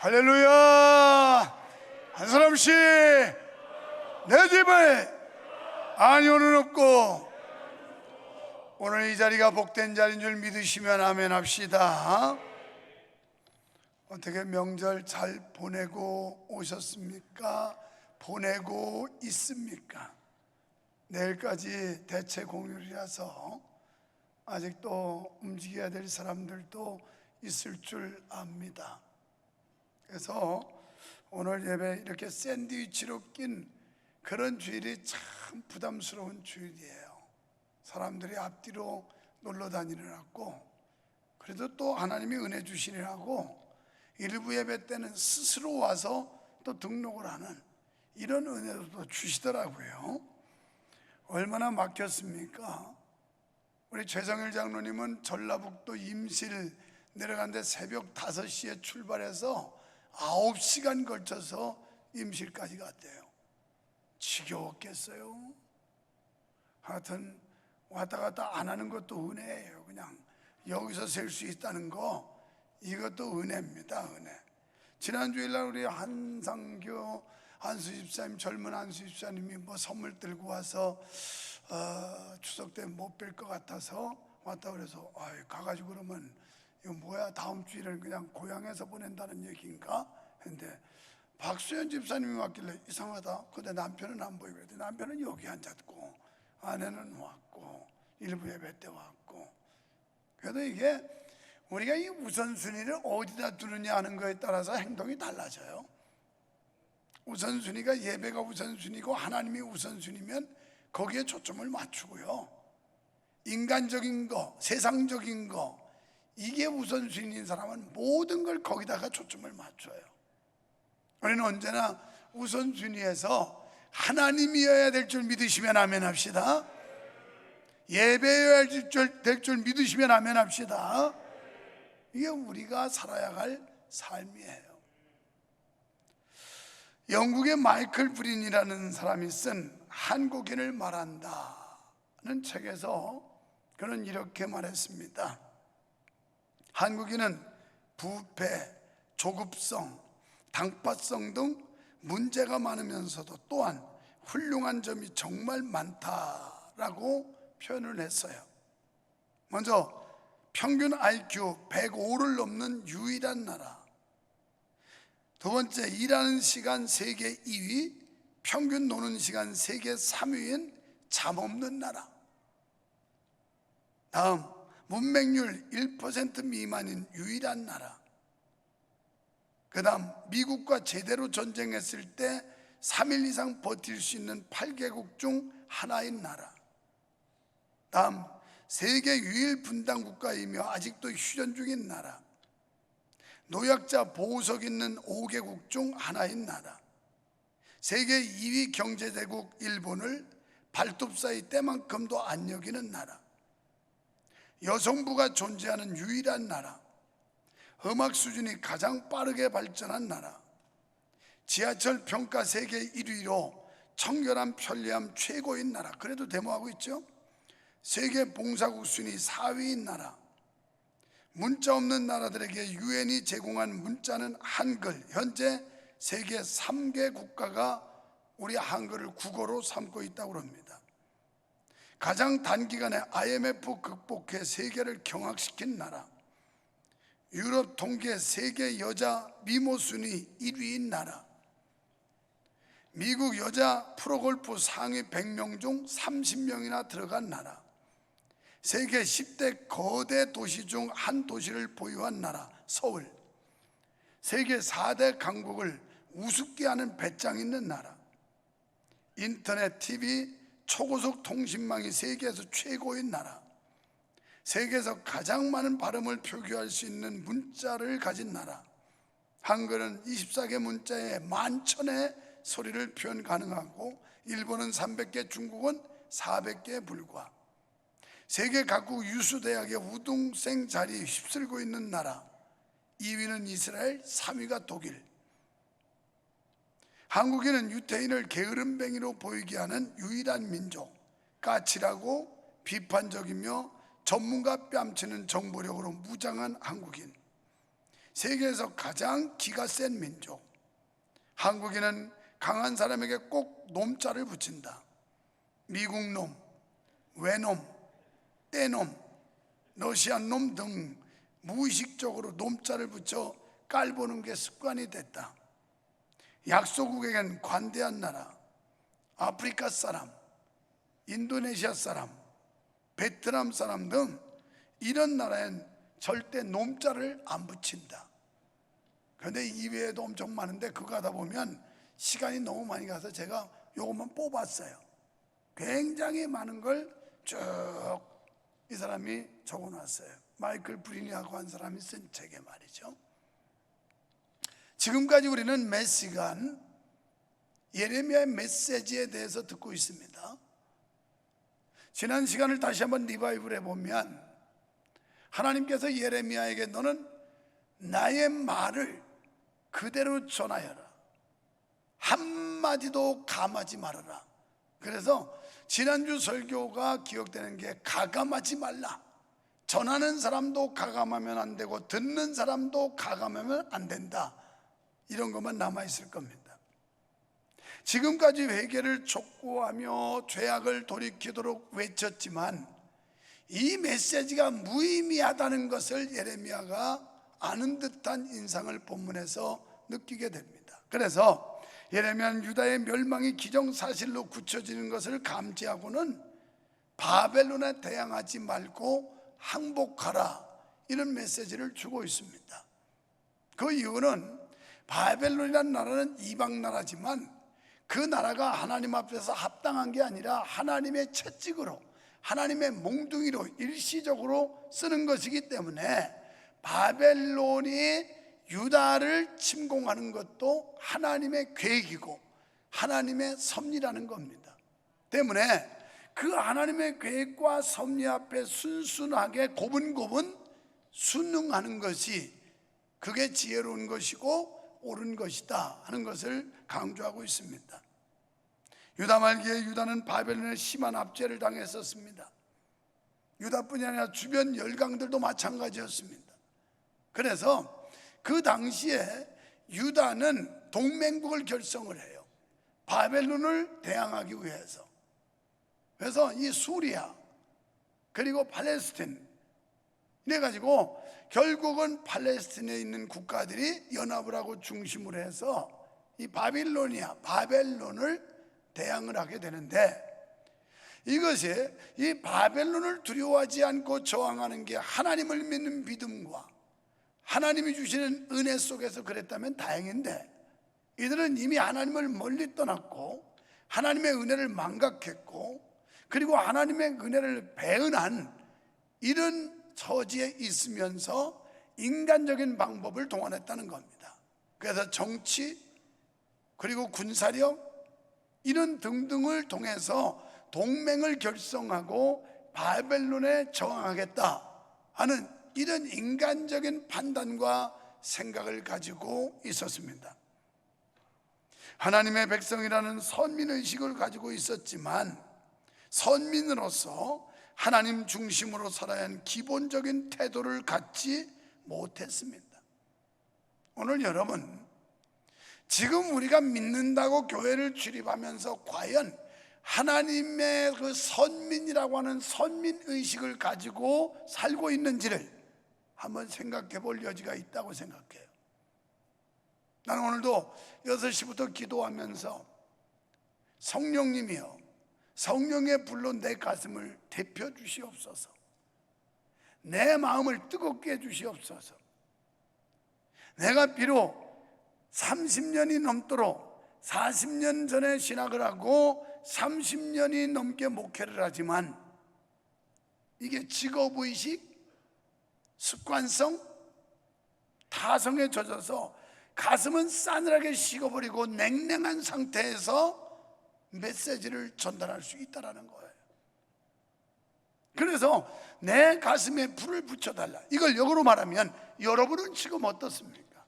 할렐루야. 한 사람씩 내 집에 아니오는 없고 오늘 이 자리가 복된 자리인 줄 믿으시면 아멘 합시다. 어떻게 명절 잘 보내고 오셨습니까? 보내고 있습니까? 내일까지 대체 공휴일이라서 아직도 움직여야 될 사람들도 있을 줄 압니다. 그래서 오늘 예배 이렇게 샌드위치로 낀 그런 주일이 참 부담스러운 주일이에요. 사람들이 앞뒤로 놀러 다니느라고, 그래도 또 하나님이 은혜 주시느라고 일부 예배 때는 스스로 와서 또 등록을 하는 이런 은혜도 또 주시더라고요. 얼마나 막혔습니까? 우리 최성일 장로님은 전라북도 임실 내려가는데 새벽 5시에 출발해서 9시간 걸쳐서 임실까지 갔대요. 지겨웠겠어요. 하여튼 왔다 갔다 안 하는 것도 은혜예요. 그냥 여기서 셀 수 있다는 거, 이것도 은혜입니다. 은혜. 지난주일날 우리 한상교 안수 집사님, 젊은 안수 집사님이 뭐 선물 들고 와서 추석 때 못 뵐 것 같아서 왔다 그래서 가가지고 그러면 이거 뭐야, 다음 주일은 그냥 고향에서 보낸다는 얘기인가 했는데 박수현 집사님이 왔길래 이상하다. 근데 남편은 안 보이고, 남편은 여기 앉았고 아내는 왔고 일부 예배 때 왔고. 그래도 이게 우리가 이 우선순위를 어디다 두느냐 하는 거에 따라서 행동이 달라져요. 우선순위가 예배가 우선순위고 하나님이 우선순위면 거기에 초점을 맞추고요, 인간적인 거, 세상적인 거, 이게 우선순위인 사람은 모든 걸 거기다가 초점을 맞춰요. 우리는 언제나 우선순위에서 하나님이어야 될 줄 믿으시면 아멘 합시다. 예배여야 될 줄 믿으시면 아멘 합시다. 이게 우리가 살아야 할 삶이에요. 영국의 마이클 브린이라는 사람이 쓴 한국인을 말한다는 책에서 그는 이렇게 말했습니다. 한국인은 부패, 조급성, 당파성 등 문제가 많으면서도 또한 훌륭한 점이 정말 많다라고 표현을 했어요. 먼저 평균 IQ 105를 넘는 유일한 나라, 두 번째 일하는 시간 세계 2위, 평균 노는 시간 세계 3위인 잠 없는 나라, 다음 문맹률 1% 미만인 유일한 나라, 그 다음 미국과 제대로 전쟁했을 때 3일 이상 버틸 수 있는 8개국 중 하나인 나라, 다음 세계 유일 분단 국가이며 아직도 휴전 중인 나라, 노약자 보호석 있는 5개국 중 하나인 나라, 세계 2위 경제대국 일본을 발톱 사이 때만큼도 안 여기는 나라, 여성부가 존재하는 유일한 나라, 음악 수준이 가장 빠르게 발전한 나라, 지하철 평가 세계 1위로 청결함, 편리함 최고인 나라, 그래도 데모하고 있죠. 세계 봉사국 순위 4위인 나라, 문자 없는 나라들에게 유엔이 제공한 문자는 한글, 현재 세계 3개 국가가 우리 한글을 국어로 삼고 있다고 합니다. 가장 단기간에 IMF 극복해 세계를 경악시킨 나라, 유럽 통계 세계 여자 미모 순위 1위인 나라, 미국 여자 프로골프 상위 100명 중 30명이나 들어간 나라, 세계 10대 거대 도시 중 한 도시를 보유한 나라 서울, 세계 4대 강국을 우습게 하는 배짱 있는 나라, 인터넷, TV, 초고속 통신망이 세계에서 최고인 나라, 세계에서 가장 많은 발음을 표기할 수 있는 문자를 가진 나라, 한글은 24개 문자에 11,000의 소리를 표현 가능하고 일본은 300개, 중국은 400개에 불과, 세계 각국 유수 대학의 우등생 자리에 휩쓸고 있는 나라, 2위는 이스라엘, 3위가 독일. 한국인은 유태인을 게으름뱅이로 보이게 하는 유일한 민족, 까칠하고 비판적이며 전문가 뺨치는 정보력으로 무장한 한국인, 세계에서 가장 기가 센 민족. 한국인은 강한 사람에게 꼭 놈자를 붙인다. 미국 놈, 외놈, 떼놈, 러시아 놈 등 무의식적으로 놈자를 붙여 깔보는 게 습관이 됐다. 약소국에겐 관대한 나라, 아프리카 사람, 인도네시아 사람, 베트남 사람 등 이런 나라엔 절대 놈자를 안 붙인다. 그런데 이외에도 엄청 많은데 그거 하다 보면 시간이 너무 많이 가서 제가 요것만 뽑았어요. 굉장히 많은 걸 쭉 이 사람이 적어놨어요. 마이클 브리니하고 한 사람이 쓴 책에 말이죠. 지금까지 우리는 몇 시간 예레미야의 메시지에 대해서 듣고 있습니다. 지난 시간을 다시 한번 리바이브를 해보면 하나님께서 예레미야에게 너는 나의 말을 그대로 전하여라. 한마디도 감하지 말아라. 그래서 지난주 설교가 기억되는 게 가감하지 말라. 전하는 사람도 가감하면 안 되고 듣는 사람도 가감하면 안 된다. 이런 것만 남아있을 겁니다. 지금까지 회개를 촉구하며 죄악을 돌이키도록 외쳤지만 이 메시지가 무의미하다는 것을 예레미야가 아는 듯한 인상을 본문에서 느끼게 됩니다. 그래서 예레미야는 유다의 멸망이 기정사실로 굳혀지는 것을 감지하고는 바벨론에 대항하지 말고 항복하라, 이런 메시지를 주고 있습니다. 그 이유는 바벨론이라는 나라는 이방 나라지만 그 나라가 하나님 앞에서 합당한 게 아니라 하나님의 채찍으로, 하나님의 몽둥이로 일시적으로 쓰는 것이기 때문에 바벨론이 유다를 침공하는 것도 하나님의 계획이고 하나님의 섭리라는 겁니다. 때문에 그 하나님의 계획과 섭리 앞에 순순하게 고분고분 순응하는 것이, 그게 지혜로운 것이고 옳은 것이다 하는 것을 강조하고 있습니다. 유다 말기에 유다는 바벨론의 심한 압제를 당했었습니다. 유다뿐이 아니라 주변 열강들도 마찬가지였습니다. 그래서 그 당시에 유다는 동맹국을 결성을 해요. 바벨론을 대항하기 위해서. 그래서 이 수리아 그리고 팔레스틴 이래가지고 결국은 팔레스틴에 있는 국가들이 연합을 하고 중심으로 해서 이 바벨론을 대항을 하게 되는데, 이것이 이 바벨론을 두려워하지 않고 저항하는 게 하나님을 믿는 믿음과 하나님이 주시는 은혜 속에서 그랬다면 다행인데, 이들은 이미 하나님을 멀리 떠났고 하나님의 은혜를 망각했고 그리고 하나님의 은혜를 배은한 이런 처지에 있으면서 인간적인 방법을 동원했다는 겁니다. 그래서 정치 그리고 군사력 이런 등등을 통해서 동맹을 결성하고 바벨론에 저항하겠다 하는 이런 인간적인 판단과 생각을 가지고 있었습니다. 하나님의 백성이라는 선민의식을 가지고 있었지만 선민으로서 하나님 중심으로 살아야 하는 기본적인 태도를 갖지 못했습니다. 오늘 여러분, 지금 우리가 믿는다고 교회를 출입하면서 과연 하나님의 그 선민이라고 하는 선민의식을 가지고 살고 있는지를 한번 생각해 볼 여지가 있다고 생각해요. 나는 오늘도 6시부터 기도하면서 성령님이여, 성령의 불로 내 가슴을 데펴 주시옵소서, 내 마음을 뜨겁게 해 주시옵소서. 내가 비록 30년이 넘도록 40년 전에 신학을 하고 30년이 넘게 목회를 하지만 이게 직업의식, 습관성, 타성에 젖어서 가슴은 싸늘하게 식어버리고 냉랭한 상태에서 메시지를 전달할 수 있다는 거예요. 그래서 내 가슴에 불을 붙여달라, 이걸 역으로 말하면 여러분은 지금 어떻습니까?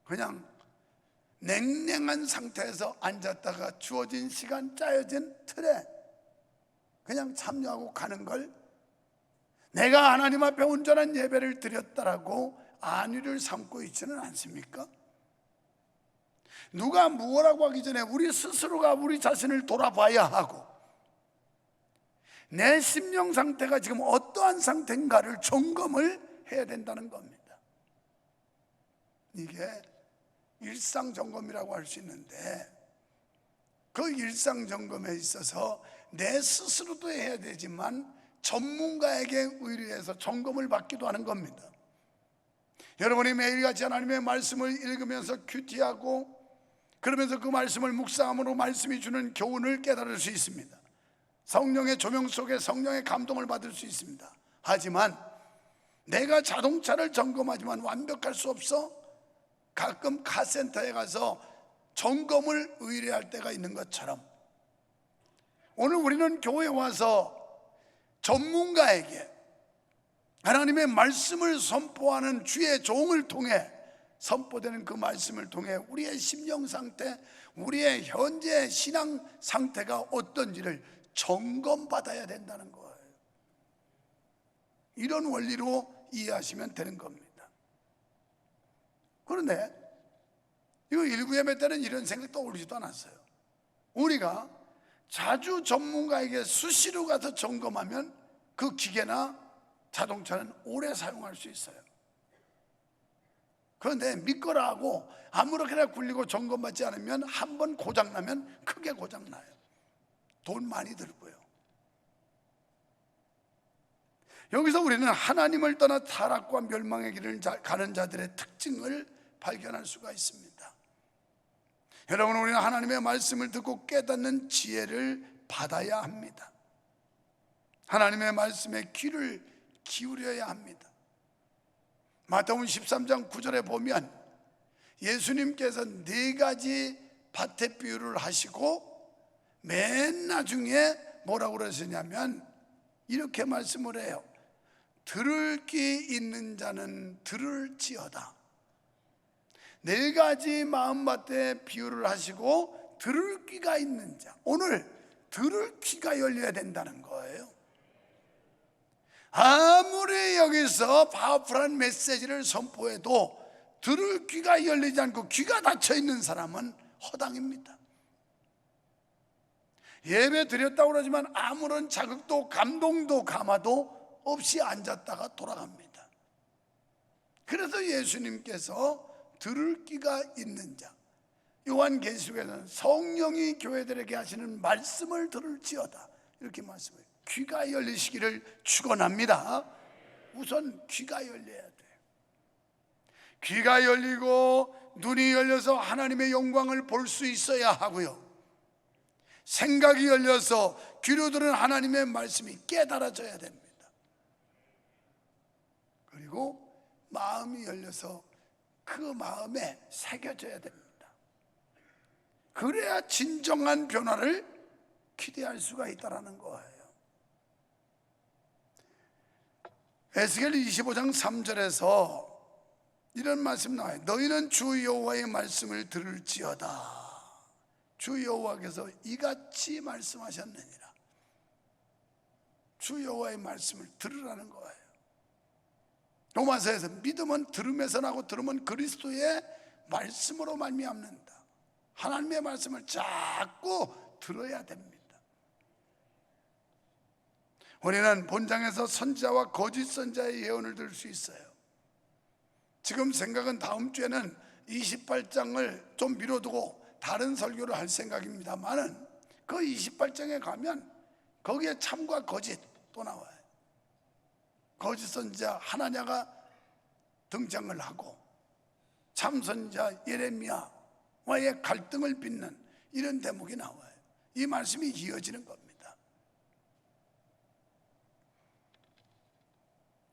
그냥 냉랭한 상태에서 앉았다가 주어진 시간, 짜여진 틀에 그냥 참여하고 가는 걸 내가 하나님 앞에 온전한 예배를 드렸다라고 안위를 삼고 있지는 않습니까? 누가 무엇라고 하기 전에 우리 스스로가 우리 자신을 돌아봐야 하고, 내 심령 상태가 지금 어떠한 상태인가를 점검을 해야 된다는 겁니다. 이게 일상점검이라고 할 수 있는데, 그 일상점검에 있어서 내 스스로도 해야 되지만 전문가에게 의뢰해서 점검을 받기도 하는 겁니다. 여러분이 매일같이 하나님의 말씀을 읽으면서 큐티하고, 그러면서 그 말씀을 묵상함으로 말씀이 주는 교훈을 깨달을 수 있습니다. 성령의 조명 속에 성령의 감동을 받을 수 있습니다. 하지만 내가 자동차를 점검하지만 완벽할 수 없어 가끔 카센터에 가서 점검을 의뢰할 때가 있는 것처럼, 오늘 우리는 교회에 와서 전문가에게 하나님의 말씀을 선포하는 주의 종을 통해 선포되는 그 말씀을 통해 우리의 심령 상태, 우리의 현재 신앙 상태가 어떤지를 점검받아야 된다는 거예요. 이런 원리로 이해하시면 되는 겁니다. 그런데 이거 일부 예배 때는 이런 생각 떠오르지도 않았어요. 우리가 자주 전문가에게 수시로 가서 점검하면 그 기계나 자동차는 오래 사용할 수 있어요. 그런데 믿거라 하고 아무렇게나 굴리고 점검받지 않으면 한 번 고장나면 크게 고장나요. 돈 많이 들고요. 여기서 우리는 하나님을 떠나 타락과 멸망의 길을 가는 자들의 특징을 발견할 수가 있습니다. 여러분, 우리는 하나님의 말씀을 듣고 깨닫는 지혜를 받아야 합니다. 하나님의 말씀에 귀를 기울여야 합니다. 마태복음 13장 9절에 보면 예수님께서 4가지 밭의 비유를 하시고 맨 나중에 뭐라고 그러시냐면 이렇게 말씀을 해요. 들을 귀 있는 자는 들을지어다. 4가지 마음밭의 비유를 하시고 들을 귀가 있는 자, 오늘 들을 귀가 열려야 된다는 거예요. 아무리 여기서 파워풀한 메시지를 선포해도 들을 귀가 열리지 않고 귀가 닫혀 있는 사람은 허당입니다. 예배 드렸다고 그러지만 아무런 자극도 감동도 감화도 없이 앉았다가 돌아갑니다. 그래서 예수님께서 들을 귀가 있는 자, 요한계시록에서는 성령이 교회들에게 하시는 말씀을 들을지어다 이렇게 말씀해요. 귀가 열리시기를 축원합니다. 우선 귀가 열려야 돼요. 귀가 열리고 눈이 열려서 하나님의 영광을 볼 수 있어야 하고요, 생각이 열려서 귀로 들은 하나님의 말씀이 깨달아져야 됩니다. 그리고 마음이 열려서 그 마음에 새겨져야 됩니다. 그래야 진정한 변화를 기대할 수가 있다는 거예요. 에스겔 25장 3절에서 이런 말씀 나와요. 너희는 주 여호와의 말씀을 들을지어다. 주 여호와께서 이같이 말씀하셨느니라. 주 여호와의 말씀을 들으라는 거예요. 로마서에서 믿음은 들음에서 나고 들음은 그리스도의 말씀으로 말미암는다. 하나님의 말씀을 자꾸 들어야 됩니다. 우리는 본장에서 선지자와 거짓 선지자의 예언을 들을 수 있어요. 지금 생각은 다음 주에는 28장을 좀 미뤄두고 다른 설교를 할 생각입니다만은 그 28장에 가면 거기에 참과 거짓 또 나와요. 거짓 선지자 하나냐가 등장을 하고 참 선지자 예레미야와의 갈등을 빚는 이런 대목이 나와요. 이 말씀이 이어지는 겁니다.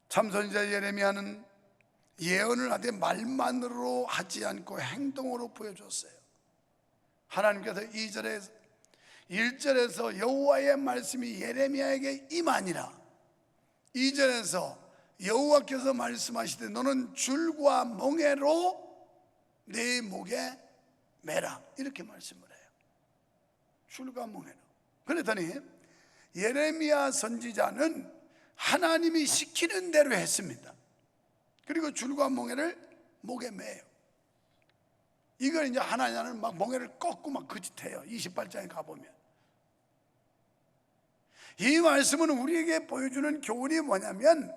참 선지자 예레미야는 예언을 하되 말만으로 하지 않고 행동으로 보여줬어요. 하나님께서 1절에서 여호와의 말씀이 예레미야에게 임하니라, 2절에서 여호와께서 말씀하시되 너는 줄과 멍에로 내 목에 매라 이렇게 말씀을 해요. 줄과 멍에로. 그랬더니 예레미야 선지자는 하나님이 시키는 대로 했습니다. 그리고 줄과 멍에를 목에 매요. 이걸 이제 하나냐는 막 멍에를 꺾고 막 그 짓 해요. 28장에 가보면. 이 말씀은 우리에게 보여주는 교훈이 뭐냐면,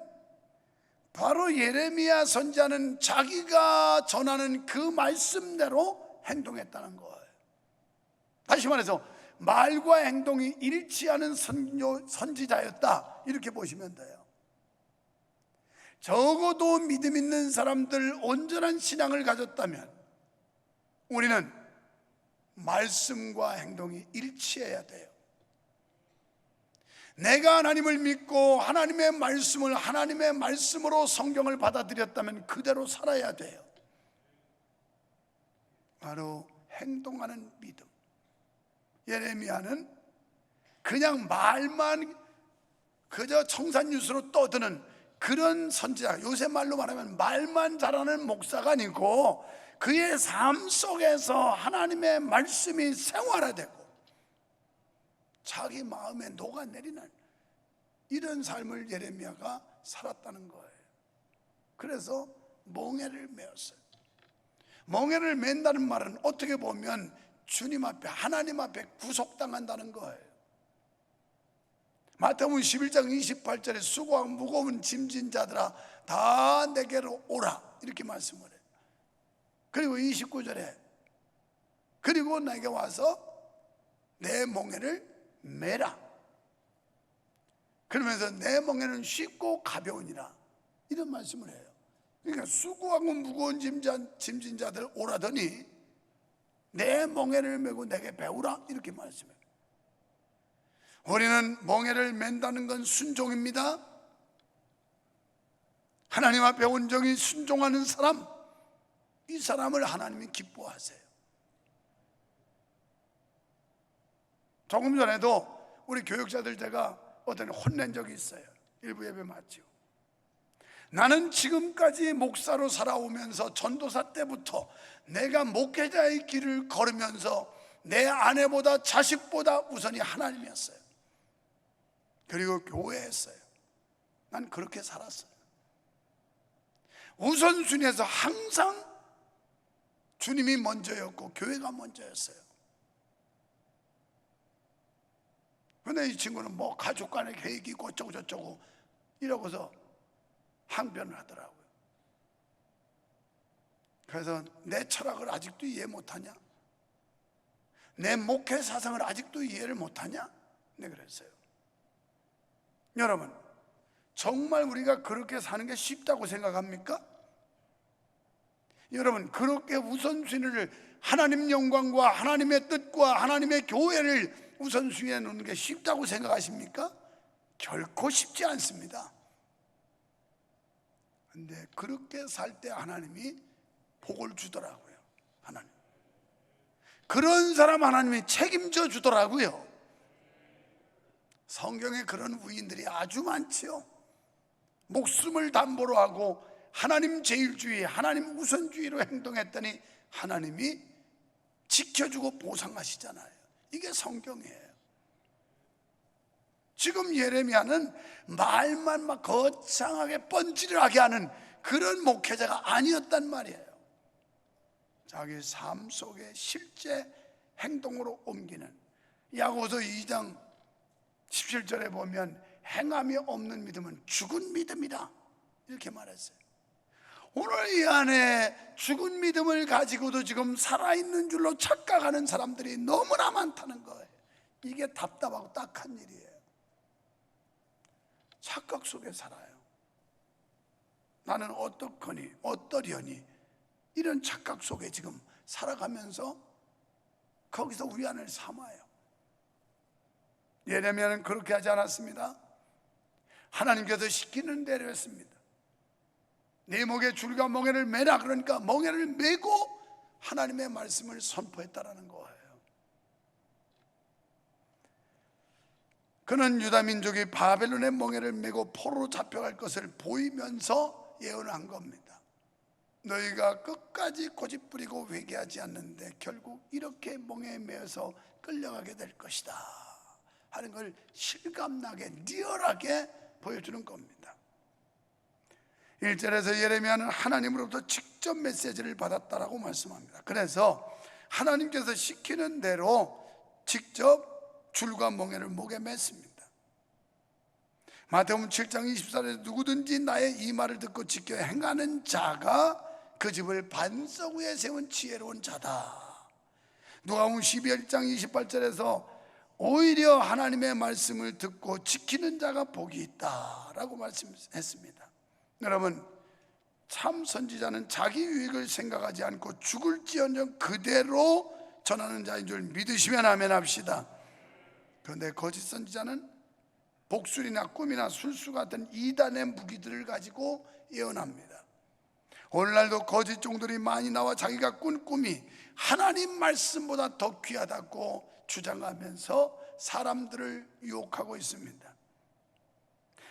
바로 예레미야 선지자는 자기가 전하는 그 말씀대로 행동했다는 거예요. 다시 말해서 말과 행동이 일치하는 선지자였다, 이렇게 보시면 돼요. 적어도 믿음 있는 사람들, 온전한 신앙을 가졌다면 우리는 말씀과 행동이 일치해야 돼요. 내가 하나님을 믿고 하나님의 말씀을 하나님의 말씀으로 성경을 받아들였다면 그대로 살아야 돼요. 바로 행동하는 믿음. 예레미야는 그냥 말만 그저 청산유수로 떠드는 그런 선지자, 요새 말로 말하면 말만 잘하는 목사가 아니고 그의 삶 속에서 하나님의 말씀이 생활화되고 자기 마음에 녹아내리는 이런 삶을 예레미야가 살았다는 거예요. 그래서 멍에를 메었어요. 멍에를 맨다는 말은 어떻게 보면 주님 앞에, 하나님 앞에 구속당한다는 거예요. 마태복음 11장 28절에 수고하고 무거운 짐진 자들아 다 내게로 오라, 이렇게 말씀을 해요. 그리고 29절에 그리고 내게 와서 내 멍에를 매라. 그러면서 내 멍에는 쉽고 가벼우니라, 이런 말씀을 해요. 그러니까 수고하고 무거운 짐진 자들 오라더니 내 멍에를 메고 내게 배우라, 이렇게 말씀해요. 우리는 멍에를 맨다는 건 순종입니다. 하나님 앞에 온전히 순종하는 사람, 이 사람을 하나님이 기뻐하세요. 조금 전에도 우리 교육자들 제가 어떤 혼낸 적이 있어요. 일부 예배 마치고. 나는 지금까지 목사로 살아오면서 전도사 때부터 내가 목회자의 길을 걸으면서 내 아내보다 자식보다 우선이 하나님이었어요. 그리고 교회였어요. 난 그렇게 살았어요. 우선순위에서 항상 주님이 먼저였고 교회가 먼저였어요. 그런데 이 친구는 뭐 가족 간의 계획이 있고 어쩌고 저쩌고 이러고서 항변을 하더라고요. 그래서 내 철학을 아직도 이해 못하냐? 내 목회 사상을 아직도 이해를 못하냐? 네, 그랬어요. 여러분, 정말 우리가 그렇게 사는 게 쉽다고 생각합니까? 여러분, 그렇게 우선순위를 하나님 영광과 하나님의 뜻과 하나님의 교회를 우선순위에 놓는 게 쉽다고 생각하십니까? 결코 쉽지 않습니다. 근데 그렇게 살 때 하나님이 복을 주더라고요. 하나님, 그런 사람 하나님이 책임져 주더라고요. 성경에 그런 위인들이 아주 많지요. 목숨을 담보로 하고 하나님 제일주의, 하나님 우선주의로 행동했더니 하나님이 지켜주고 보상하시잖아요. 이게 성경이에요. 지금 예레미야는 말만 막 거창하게 뻔질하게 하는 그런 목회자가 아니었단 말이에요. 자기 삶 속에 실제 행동으로 옮기는, 야고보서 2장 17절에 보면 행함이 없는 믿음은 죽은 믿음이다, 이렇게 말했어요. 오늘 이 안에 죽은 믿음을 가지고도 지금 살아있는 줄로 착각하는 사람들이 너무나 많다는 거예요. 이게 답답하고 딱한 일이에요. 착각 속에 살아요. 나는 어떻거니 어떠려니, 이런 착각 속에 지금 살아가면서 거기서 위안을 삼아요. 예레미야는 그렇게 하지 않았습니다. 하나님께서 시키는 대로 했습니다. 네 목에 줄과 멍에를 매라, 그러니까 멍에를 메고 하나님의 말씀을 선포했다라는 거예요. 그는 유다 민족이 바벨론의 멍에를 메고 포로로 잡혀갈 것을 보이면서 예언한 겁니다. 너희가 끝까지 고집부리고 회개하지 않는데 결국 이렇게 멍에 매어서 끌려가게 될 것이다 하는 걸 실감나게 리얼하게 보여주는 겁니다. 1절에서 예레미야는 하나님으로부터 직접 메시지를 받았다라고 말씀합니다. 그래서 하나님께서 시키는 대로 직접 줄과 멍에를 목에 맸습니다. 마태복음 7장 24절에 누구든지 나의 이 말을 듣고 지켜 행하는 자가 그 집을 반석 위에 세운 지혜로운 자다. 누가복음 12장 28절에서 오히려 하나님의 말씀을 듣고 지키는 자가 복이 있다라고 말씀했습니다. 여러분, 참 선지자는 자기 유익을 생각하지 않고 죽을지언정 그대로 전하는 자인 줄 믿으시면 아멘 합시다. 그런데 거짓 선지자는 복술이나 꿈이나 술수 같은 이단의 무기들을 가지고 예언합니다. 오늘날도 거짓 종들이 많이 나와 자기가 꾼 꿈이 하나님 말씀보다 더 귀하다고 주장하면서 사람들을 유혹하고 있습니다.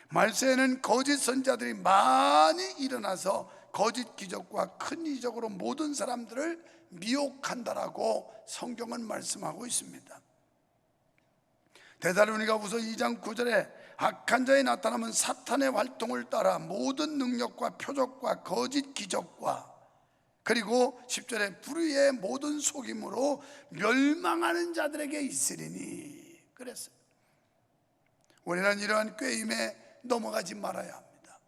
말세에는 거짓 선지자들이 많이 일어나서 거짓 기적과 큰 이적으로 모든 사람들을 미혹한다라고 성경은 말씀하고 있습니다. 데살로니가후서 2장 9절에 악한 자에 나타나면 사탄의 활동을 따라 모든 능력과 표적과 거짓 기적과 그리고 10절에 불의의 모든 속임으로 멸망하는 자들에게 있으리니 그랬어요. 우리는 이러한 꾀임에 넘어가지 말아야 합니다.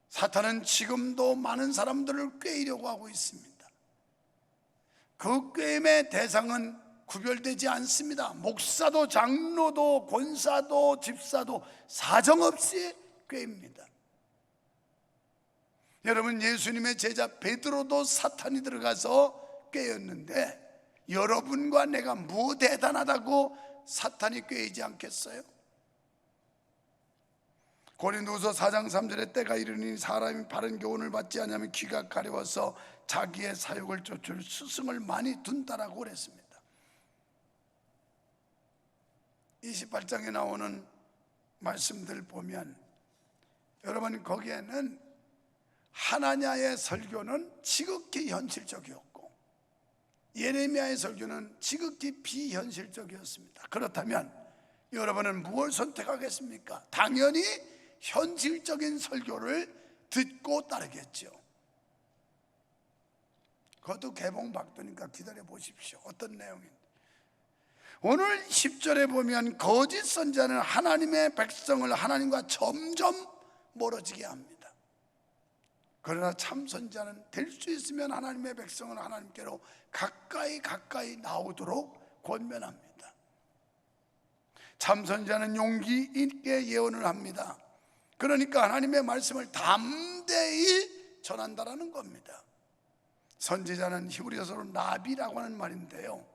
사탄은 지금도 많은 사람들을 꾀이려고 하고 있습니다. 그 꾀임의 대상은 구별되지 않습니다. 목사도 장로도 권사도 집사도 사정없이 꾀입니다. 여러분, 예수님의 제자 베드로도 사탄이 들어가서 꾀였는데 여러분과 내가 뭐 대단하다고 사탄이 꾀이지 않겠어요? 고린도후서 4장 3절에 때가 이르니 사람이 바른 교훈을 받지 않으면 귀가 가려워서 자기의 사욕을 쫓을 스승을 많이 둔다라고 그랬습니다. 28장에 나오는 말씀들 보면 여러분, 거기에는 하나냐의 설교는 지극히 현실적이었고 예레미야의 설교는 지극히 비현실적이었습니다. 그렇다면 여러분은 무엇을 선택하겠습니까? 당연히 현실적인 설교를 듣고 따르겠죠. 그것도 개봉박도니까 기다려 보십시오. 어떤 내용인지. 오늘 10절에 보면 거짓 선지자는 하나님의 백성을 하나님과 점점 멀어지게 합니다. 그러나 참 선지자는 될 수 있으면 하나님의 백성은 하나님께로 가까이 나오도록 권면합니다. 참 선지자는 용기 있게 예언을 합니다. 그러니까 하나님의 말씀을 담대히 전한다라는 겁니다. 선지자는 히브리어로 나비라고 하는 말인데요,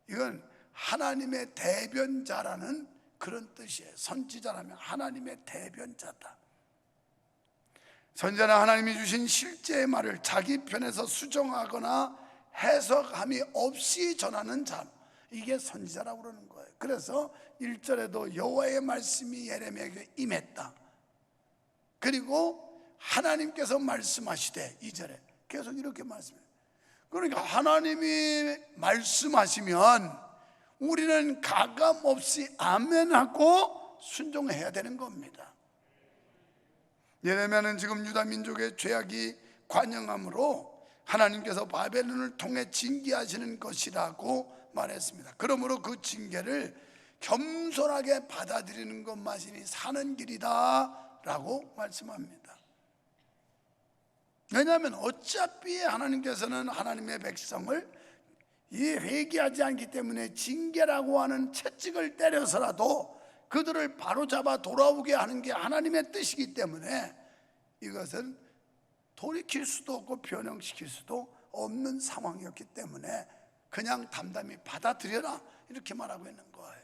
이건 하나님의 대변자라는 그런 뜻이에요. 선지자라면 하나님의 대변자다. 선지자는 하나님이 주신 실제의 말을 자기 편에서 수정하거나 해석함이 없이 전하는 자, 이게 선지자라고 그러는 거예요. 그래서 1절에도 여호와의 말씀이 예레미야에게 임했다. 그리고 하나님께서 말씀하시되 2절에 계속 이렇게 말씀해요. 그러니까 하나님이 말씀하시면 우리는 가감없이 아멘하고 순종해야 되는 겁니다. 예레미야는 지금 유다 민족의 죄악이 관영함으로 하나님께서 바벨론을 통해 징계하시는 것이라고 말했습니다. 그러므로 그 징계를 겸손하게 받아들이는 것만이 사는 길이다 라고 말씀합니다. 왜냐하면 어차피 하나님께서는 하나님의 백성을 회개하지 않기 때문에 징계라고 하는 채찍을 때려서라도 그들을 바로잡아 돌아오게 하는 게 하나님의 뜻이기 때문에 이것은 돌이킬 수도 없고 변형시킬 수도 없는 상황이었기 때문에 그냥 담담히 받아들여라 이렇게 말하고 있는 거예요.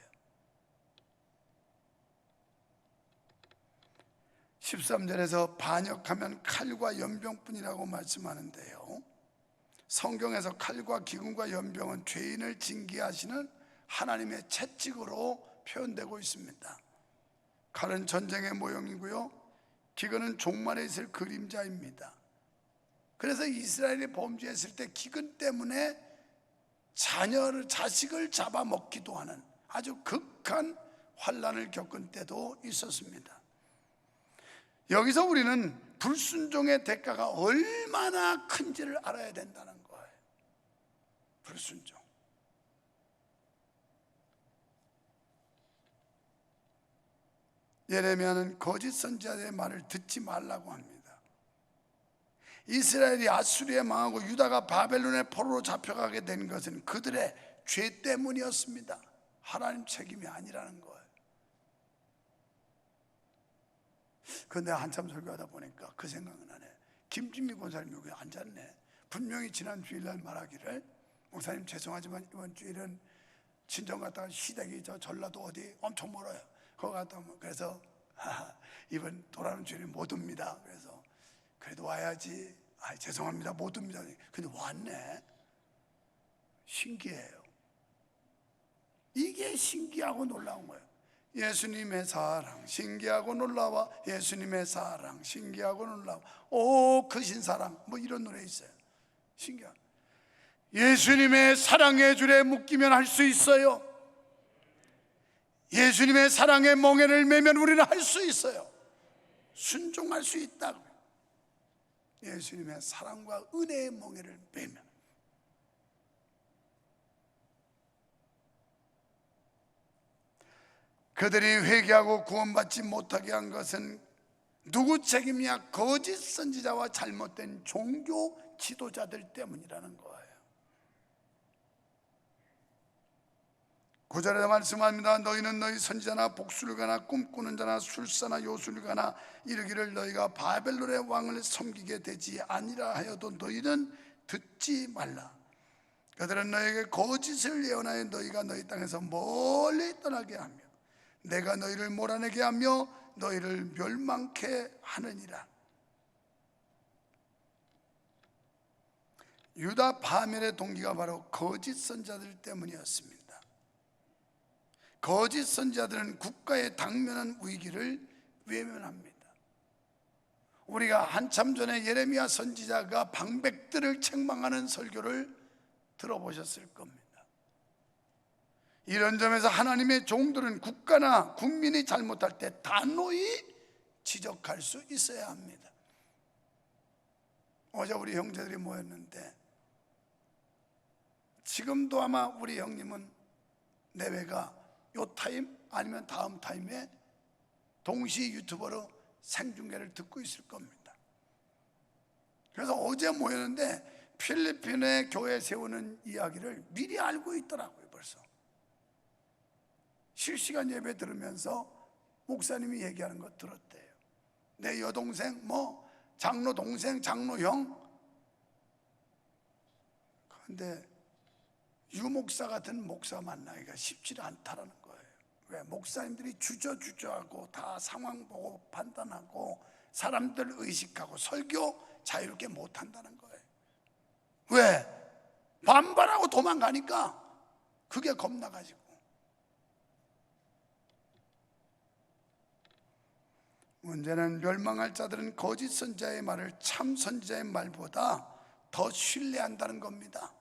13절에서 반역하면 칼과 연병뿐이라고 말씀하는데요, 성경에서 칼과 기근과 연병은 죄인을 징계하시는 하나님의 채찍으로 표현되고 있습니다. 칼은 전쟁의 모형이고요, 기근은 종말에 있을 그림자입니다. 그래서 이스라엘이 범죄했을 때 기근 때문에 자식을 잡아먹기도 하는 아주 극한 환난을 겪은 때도 있었습니다. 여기서 우리는 불순종의 대가가 얼마나 큰지를 알아야 된다는 거예요. 불순종. 예레미야는 거짓 선지자의 말을 듣지 말라고 합니다. 이스라엘이 아수리에 망하고 유다가 바벨론의 포로로 잡혀가게 된 것은 그들의 죄 때문이었습니다. 하나님 책임이 아니라는 거예요. 그런데 한참 설교하다 보니까 그 생각은 나네. 김진미 권사님 여기 앉았네. 분명히 지난 주일날 말하기를, 목사님 죄송하지만 이번 주일은 친정 갔다가 시댁이 저 전라도 어디 엄청 멀어요. 거기 갔다 오면 그래서 이번 돌아오는 주일에 못 옵니다. 그래서 그래도 와야지. 죄송합니다, 못 옵니다. 근데 왔네. 신기해요. 이게 신기하고 놀라운 거예요. 예수님의 사랑 신기하고 놀라워, 예수님의 사랑 신기하고 놀라워, 오 크신 사랑, 뭐 이런 노래 있어요. 신기한. 예수님의 사랑의 줄에 묶이면 할 수 있어요. 예수님의 사랑의 멍에를 매면 우리는 할 수 있어요. 순종할 수 있다고. 예수님의 사랑과 은혜의 멍에를 매면. 그들이 회개하고 구원받지 못하게 한 것은 누구 책임이냐? 거짓 선지자와 잘못된 종교 지도자들 때문이라는 거예요. 9절에 말씀합니다. 너희는 너희 선지자나 복수를 가나 꿈꾸는 자나 술사나 요술을 가나 이르기를 너희가 바벨론의 왕을 섬기게 되지 아니라 하여도 너희는 듣지 말라. 그들은 너희에게 거짓을 예언하여 너희가 너희 땅에서 멀리 떠나게 하며 내가 너희를 몰아내게 하며 너희를 멸망케 하느니라. 유다 파멸의 동기가 바로 거짓 선지자들 때문이었습니다. 거짓 선지자들은 국가에 당면한 위기를 외면합니다. 우리가 한참 전에 예레미야 선지자가 방백들을 책망하는 설교를 들어보셨을 겁니다. 이런 점에서 하나님의 종들은 국가나 국민이 잘못할 때 단호히 지적할 수 있어야 합니다. 어제 우리 형제들이 모였는데 지금도 아마 우리 형님은 내외가 요 타임 아니면 다음 타임에 동시 유튜버로 생중계를 듣고 있을 겁니다. 그래서 어제 모였는데 필리핀에 교회 세우는 이야기를 미리 알고 있더라고요. 벌써 실시간 예배 들으면서 목사님이 얘기하는 거 들었대요. 내 여동생 뭐 장로 동생 장로 형. 그런데 유목사 같은 목사 만나기가 쉽지 않다라는 거예요. 왜? 목사님들이 주저주저하고 다 상황 보고 판단하고 사람들 의식하고 설교 자유롭게 못한다는 거예요. 왜? 반발하고 도망가니까 그게 겁나가지고. 문제는 멸망할 자들은 거짓 선지자의 말을 참 선지자의 말보다 더 신뢰한다는 겁니다.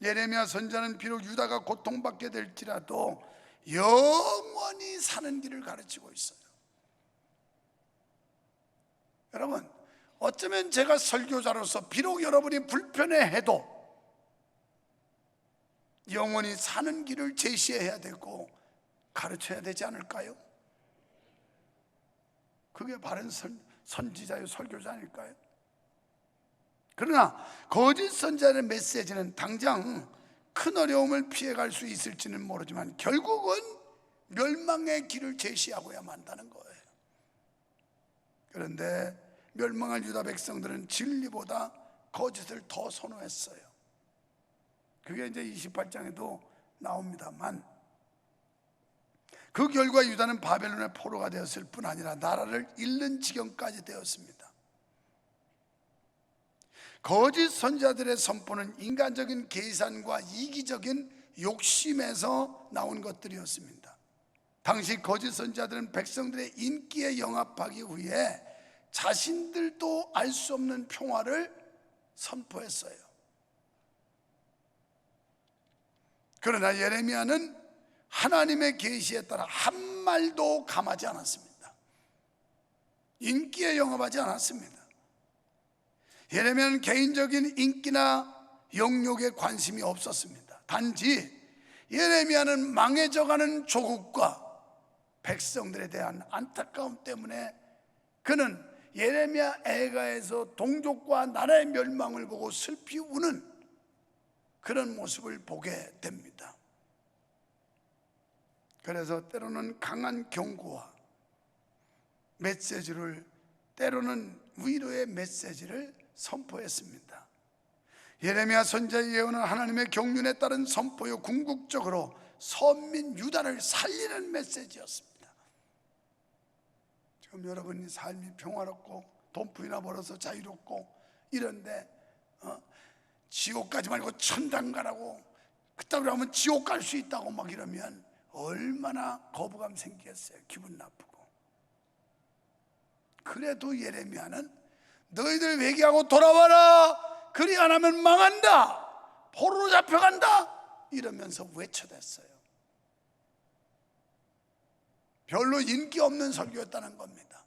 예레미야 선지자는 비록 유다가 고통받게 될지라도 영원히 사는 길을 가르치고 있어요. 여러분, 어쩌면 제가 설교자로서 비록 여러분이 불편해해도 영원히 사는 길을 제시해야 되고 가르쳐야 되지 않을까요? 그게 바른 선지자의 설교자 아닐까요? 그러나 거짓 선지자의 메시지는 당장 큰 어려움을 피해갈 수 있을지는 모르지만 결국은 멸망의 길을 제시하고야만 한다는 거예요. 그런데 멸망할 유다 백성들은 진리보다 거짓을 더 선호했어요. 그게 이제 28장에도 나옵니다만, 그 결과 유다는 바벨론의 포로가 되었을 뿐 아니라 나라를 잃는 지경까지 되었습니다. 거짓 선지자들의 선포는 인간적인 계산과 이기적인 욕심에서 나온 것들이었습니다. 당시 거짓 선지자들은 백성들의 인기에 영합하기 위해 자신들도 알 수 없는 평화를 선포했어요. 그러나 예레미야는 하나님의 계시에 따라 한 말도 감하지 않았습니다. 인기에 영합하지 않았습니다. 예레미야는 개인적인 인기나 영욕에 관심이 없었습니다. 단지 예레미야는 망해져가는 조국과 백성들에 대한 안타까움 때문에 그는 예레미야 애가에서 동족과 나라의 멸망을 보고 슬피 우는 그런 모습을 보게 됩니다. 그래서 때로는 강한 경고와 메시지를, 때로는 위로의 메시지를 선포했습니다. 예레미야 선지자의 예언은 하나님의 경륜에 따른 선포요, 궁극적으로 선민 유다를 살리는 메시지였습니다. 지금 여러분이 삶이 평화롭고 돈풀이나 벌어서 자유롭고 이런데 지옥 가지 말고 천당 가라고, 그따위로 하면 지옥 갈 수 있다고 막 이러면 얼마나 거부감 생기겠어요. 기분 나쁘고. 그래도 예레미야는 너희들 회개하고 돌아와라, 그리 안 하면 망한다, 포로로 잡혀간다 이러면서 외쳐댔어요. 별로 인기 없는 설교였다는 겁니다.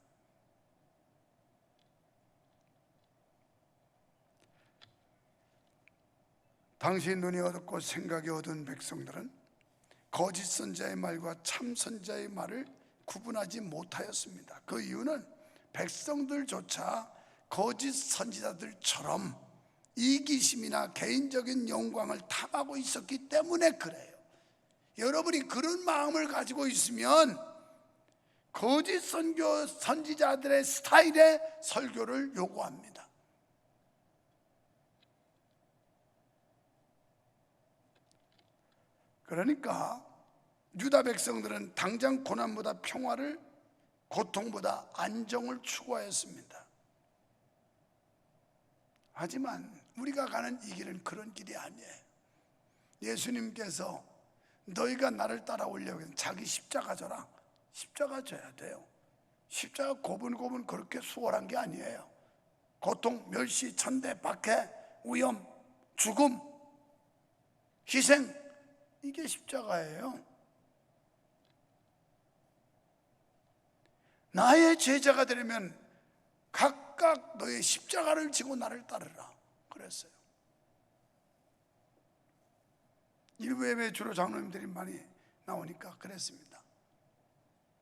당시 눈이 어둡고 생각이 어두운 백성들은 거짓 선지자의 말과 참 선지자의 말을 구분하지 못하였습니다. 그 이유는 백성들조차 거짓 선지자들처럼 이기심이나 개인적인 영광을 탐하고 있었기 때문에 그래요. 여러분이 그런 마음을 가지고 있으면 거짓 선지자들의 스타일의 설교를 요구합니다. 그러니까 유다 백성들은 당장 고난보다 평화를, 고통보다 안정을 추구하였습니다. 하지만 우리가 가는 이 길은 그런 길이 아니에요. 예수님께서 너희가 나를 따라오려고 하면 자기 십자가 져라. 십자가 져야 돼요. 십자가 고분고분 그렇게 수월한 게 아니에요. 고통, 멸시, 천대, 박해, 위험, 죽음, 희생, 이게 십자가예요. 나의 제자가 되려면 각각 너의 십자가를 지고 나를 따르라 그랬어요. 일부 예배에 주로 장로님들이 많이 나오니까 그랬습니다.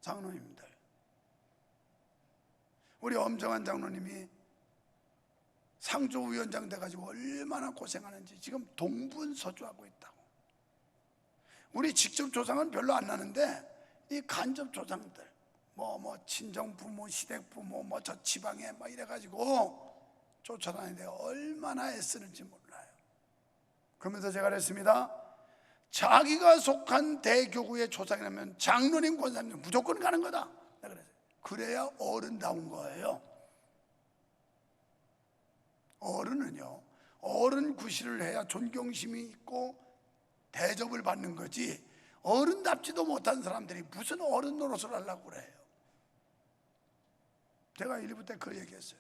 장로님들, 우리 엄정한 장로님이 상조위원장 돼가지고 얼마나 고생하는지 지금 동분서주하고 있다고. 우리 직접 조상은 별로 안 나는데 이 간접 조상들, 뭐 친정 부모, 시댁 부모, 뭐 저 지방에 막 이래가지고 쫓아다니는데 얼마나 애쓰는지 몰라요. 그러면서 제가 그랬습니다. 자기가 속한 대교구의 조상이라면 장로님, 권사님 무조건 가는 거다. 내가 그랬어요. 그래야 어른다운 거예요. 어른은요, 어른 구실을 해야 존경심이 있고 대접을 받는 거지, 어른답지도 못한 사람들이 무슨 어른 노릇을 하려고 그래요. 제가 1부 때 그 얘기했어요.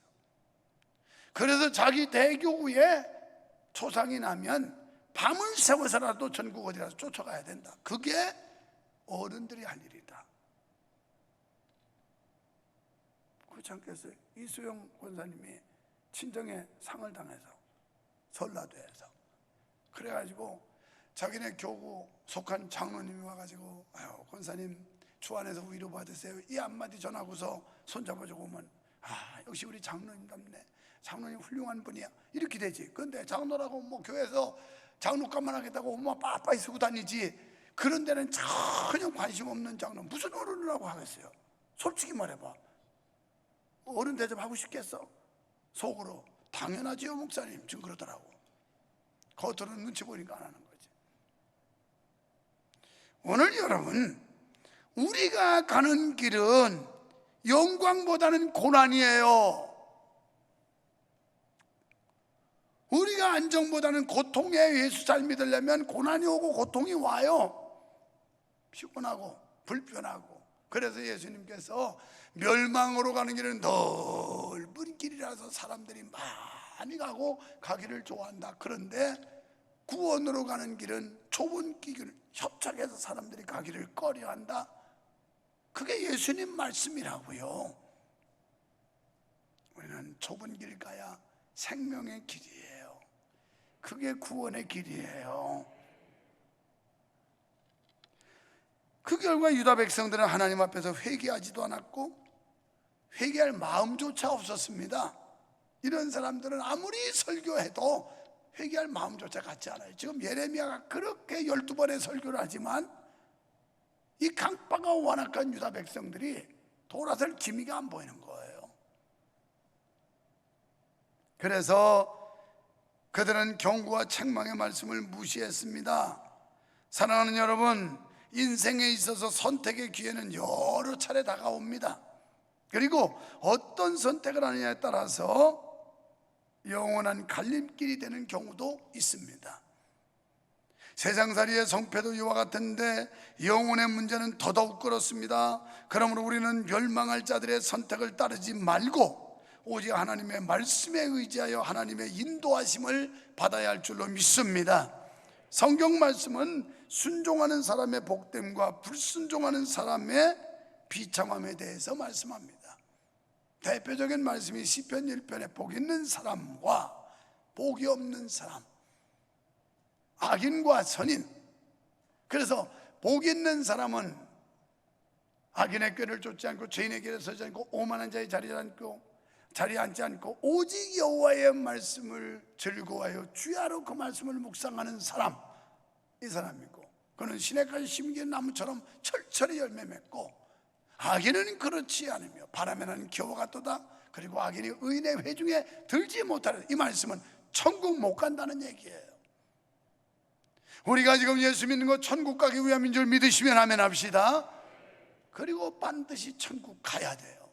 그래서 자기 대교구에 초상이 나면 밤을 새워서라도 전국 어디라도 쫓아가야 된다. 그게 어른들이 할 일이다. 그렇지 않겠어요? 이수영 권사님이 친정에 상을 당해서, 전라도에서 그래가지고 자기네 교구 속한 장로님이 와가지고 아유 권사님 주 안에서 위로 받으세요 이 한마디 전하고서 손잡아주고 오면 역시 우리 장로님답네, 장로님 훌륭한 분이야 이렇게 되지. 근데 장로라고 뭐 교회에서 장로감만 하겠다고 엄마 빠빠이 쓰고 다니지, 그런 데는 전혀 관심 없는 장로 무슨 어른이라고 하겠어요. 솔직히 말해봐. 어른 대접하고 싶겠어? 속으로 당연하지요 목사님 지금 그러더라고. 겉으로는 눈치 보니까 안 하는 거지. 오늘 여러분, 우리가 가는 길은 영광보다는 고난이에요. 우리가 안정보다는 고통에 예수 잘 믿으려면 고난이 오고 고통이 와요. 피곤하고 불편하고. 그래서 예수님께서 멸망으로 가는 길은 넓은 길이라서 사람들이 많이 가고 가기를 좋아한다. 그런데 구원으로 가는 길은 좁은 길을 협착해서 사람들이 가기를 꺼려한다. 그게 예수님 말씀이라고요. 우리는 좁은 길 가야 생명의 길이에요. 그게 구원의 길이에요. 그 결과 유다 백성들은 하나님 앞에서 회개하지도 않았고 회개할 마음조차 없었습니다. 이런 사람들은 아무리 설교해도 회개할 마음조차 갖지 않아요. 지금 예레미야가 그렇게 12번의 설교를 하지만 이 강바가 완악한 유다 백성들이 돌아설 기미가 안 보이는 거예요. 그래서 그들은 경고와 책망의 말씀을 무시했습니다. 사랑하는 여러분, 인생에 있어서 선택의 기회는 여러 차례 다가옵니다. 그리고 어떤 선택을 하느냐에 따라서 영원한 갈림길이 되는 경우도 있습니다. 세상살이의 성패도 이와 같은데 영혼의 문제는 더더욱 그렇습니다. 그러므로 우리는 멸망할 자들의 선택을 따르지 말고 오직 하나님의 말씀에 의지하여 하나님의 인도하심을 받아야 할 줄로 믿습니다. 성경 말씀은 순종하는 사람의 복됨과 불순종하는 사람의 비참함에 대해서 말씀합니다. 대표적인 말씀이 시편 1편에 복 있는 사람과 복이 없는 사람, 악인과 선인. 그래서 복 있는 사람은 악인의 꾀를 쫓지 않고 죄인의 길에 서지 않고 오만한 자의 자리에 앉지 않고 오직 여호와의 말씀을 즐거워하여 주야로 그 말씀을 묵상하는 사람, 이 사람이고, 그는 시내까지 심긴 나무처럼 철철히 열매 맺고, 악인은 그렇지 않으며 바람에 나는 겨와 같도다. 그리고 악인이 의인의 회중에 들지 못하는, 이 말씀은 천국 못 간다는 얘기예요. 우리가 지금 예수 믿는 거 천국 가기 위함인 줄 믿으시면 아멘 합시다. 그리고 반드시 천국 가야 돼요.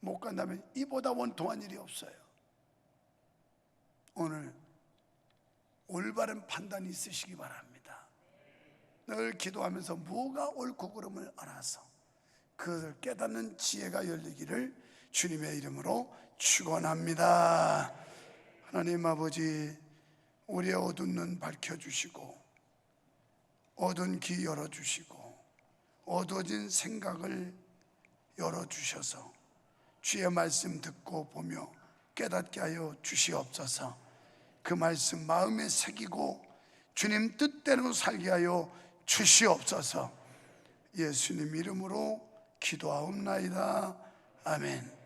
못 간다면 이보다 원통한 일이 없어요. 오늘 올바른 판단이 있으시기 바랍니다. 늘 기도하면서 뭐가 옳고 그름을 알아서 그것을 깨닫는 지혜가 열리기를 주님의 이름으로 축원합니다. 하나님 아버지, 우리의 어두운 눈 밝혀주시고 어두운 귀 열어주시고 어두워진 생각을 열어주셔서 주의 말씀 듣고 보며 깨닫게 하여 주시옵소서. 그 말씀 마음에 새기고 주님 뜻대로 살게 하여 주시옵소서. 예수님 이름으로 기도하옵나이다. 아멘.